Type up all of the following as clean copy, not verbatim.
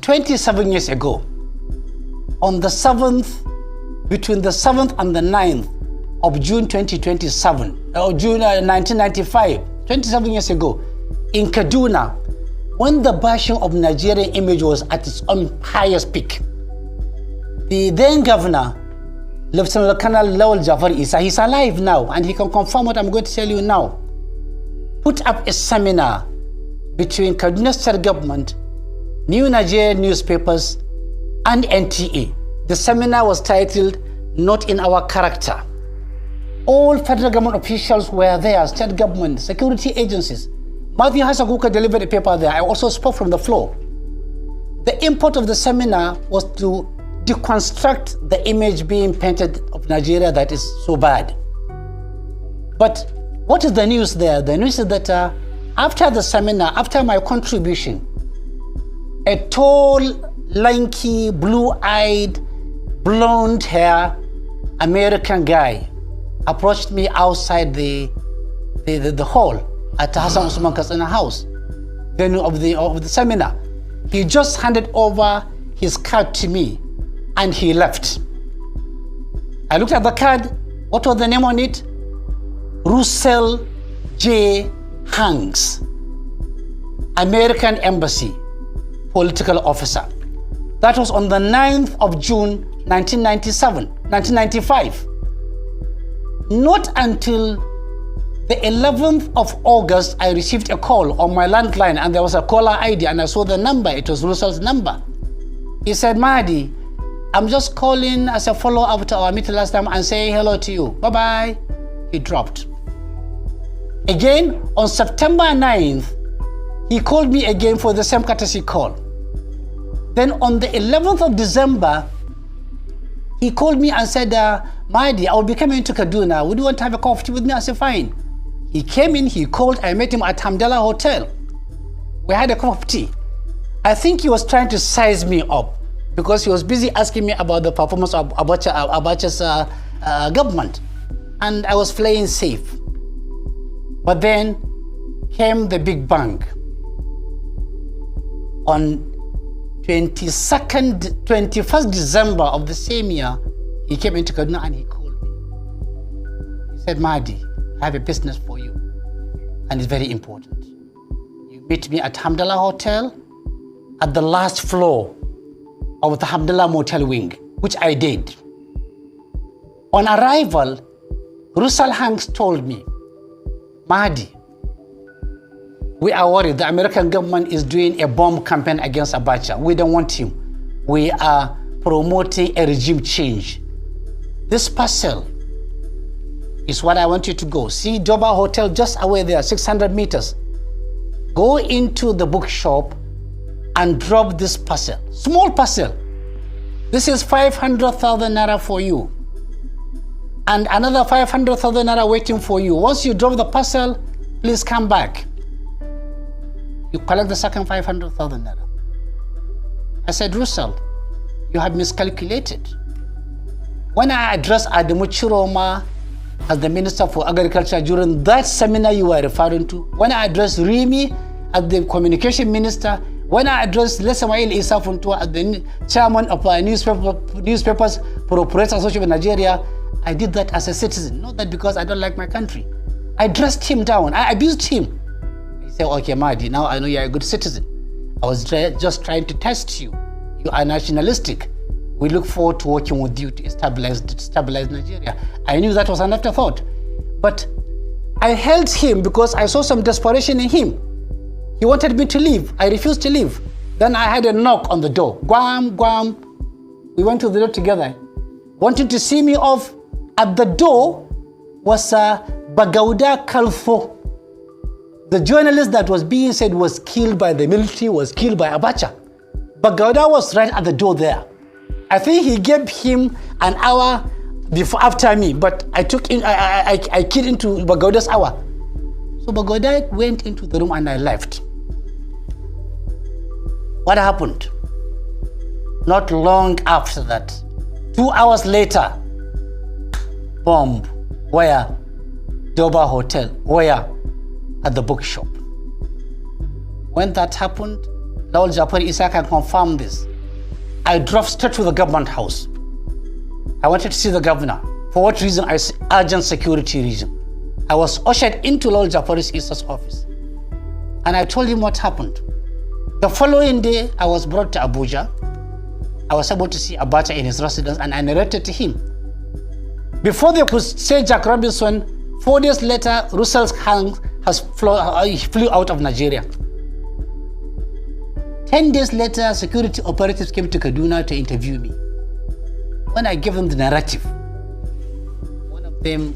27 years ago, on the 7th, between the 7th and the 9th of June 2027, or June 1995, 27 years ago, in Kaduna, when the bashing of Nigerian image was at its own highest peak, the then governor, Lieutenant Colonel Lawal Jafar Isa, he's alive now, and he can confirm what I'm going to tell you now, put up a seminar between Kaduna State Government, New Nigerian newspapers, and NTA. The seminar was titled, Not in Our Character. All federal government officials were there, state government, security agencies. Matthew Hasakuka delivered a paper there. I also spoke from the floor. The import of the seminar was to deconstruct the image being painted of Nigeria that is so bad. But what is the news there? The news is that after the seminar, after my contribution, a tall, lanky, blue-eyed, blonde hair American guy approached me outside the hall at Hassan Usman Katsina house, venue of the seminar. He just handed over his card to me and he left. I looked at the card. What was the name on it? Russell J. Hanks, American Embassy political officer. That was on the 9th of June 1995. Not until the 11th of August, I received a call on my landline, and there was a caller ID, and I saw the number. It was Russell's number. He said, Mahdi, I'm just calling as a follow-up to our meeting last time and saying hello to you. Bye-bye. He dropped. Again, on September 9th, he called me again for the same courtesy call. Then on the 11th of December, he called me and said, Mahdi, I will be coming to Kaduna. Would you want to have a coffee with me? I said, fine. He came in, he called, I met him at Hamdallah Hotel. We had a cup of tea. I think he was trying to size me up because he was busy asking me about the performance of Abacha's government. And I was playing safe. But then came the big bang. On 21st December of the same year, he came into Kaduna and he called me. He said, Mahdi, I have a business for you, and it's very important. You meet me at Hamdallah Hotel at the last floor of the Hamdallah Motel wing, which I did. On arrival, Russell Hanks told me, Mahdi, we are worried. The American government is doing a bomb campaign against Abacha. We don't want him. We are promoting a regime change. This parcel is what I want you to go. See Doba Hotel just away there, 600 meters. Go into the bookshop and drop this parcel. Small parcel. This is 500,000 naira for you. And another 500,000 naira waiting for you. Once you drop the parcel, please come back. You collect the second 500,000 naira. I said, Russell, you have miscalculated. When I addressed Adamu Chiroma as the Minister for Agriculture during that seminar you were referring to, when I addressed Rimi as the Communication Minister, when I addressed Lesamail Isa Funtua as the Chairman of Newspapers for Operators Association of Nigeria, I did that as a citizen, not that because I don't like my country. I dressed him down, I abused him. He said, okay, Mahdi, now I know you're a good citizen. I was just trying to test you. You are nationalistic. We look forward to working with you to stabilize Nigeria. I knew that was an afterthought. But I held him because I saw some desperation in him. He wanted me to leave. I refused to leave. Then I had a knock on the door. Guam, Guam. We went to the door together. Wanting to see me off. At the door was Bagauda Kalfo. The journalist that was being said was killed by the military, was killed by Abacha. Bagauda was right at the door there. I think he gave him an hour after me, but I keyed into Bagauda's hour. So Bagauda went into the room and I left. What happened? Not long after that, 2 hours later, bomb. Where? Doba Hotel. Where? At the bookshop. When that happened, Lawal Japari Isa can confirm this. I drove straight to the government house. I wanted to see the governor. For what reason? I said urgent security reason. I was ushered into Lawal Japari Isa's office. And I told him what happened. The following day, I was brought to Abuja. I was able to see Abacha in his residence and I narrated to him. Before they could say Jack Robinson, 4 days later, Russell's hand flew out of Nigeria. 10 days later, security operatives came to Kaduna to interview me. When I gave them the narrative, one of them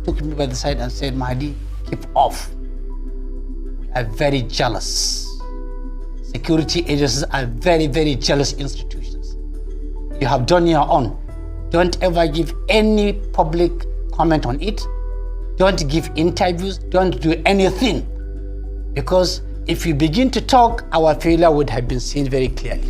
took me by the side and said, Mahdi, keep off. We are very jealous. Security agencies are very, very jealous institutions. You have done your own. Don't ever give any public comment on it. Don't give interviews. Don't do anything. Because if you begin to talk, our failure would have been seen very clearly.